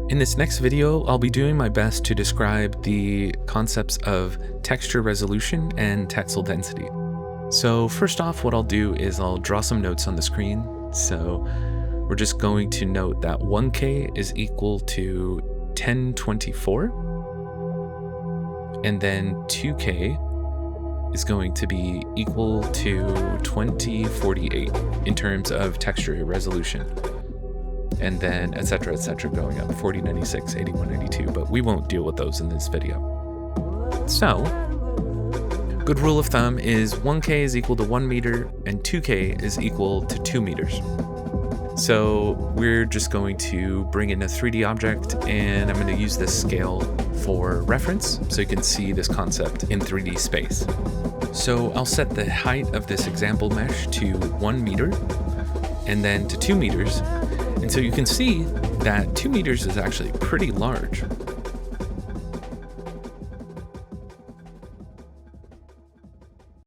In this next video, I'll be doing my best to describe the concepts of texture resolution and texel density. So first off, what I'll do is I'll draw some notes on the screen. So we're just going to note that 1K is equal to 1024, and then 2K is going to be equal to 2048 in terms of texture resolution. And then etc going up, 4096, 8192, but we won't deal with those in this video. So, good rule of thumb is 1K is equal to 1 meter and 2K is equal to 2 meters. So we're just going to bring in a 3D object, and I'm going to use this scale for reference so you can see this concept in 3D space. So I'll set the height of this example mesh to 1 meter and then to 2 meters. And so you can see that 2 meters is actually pretty large.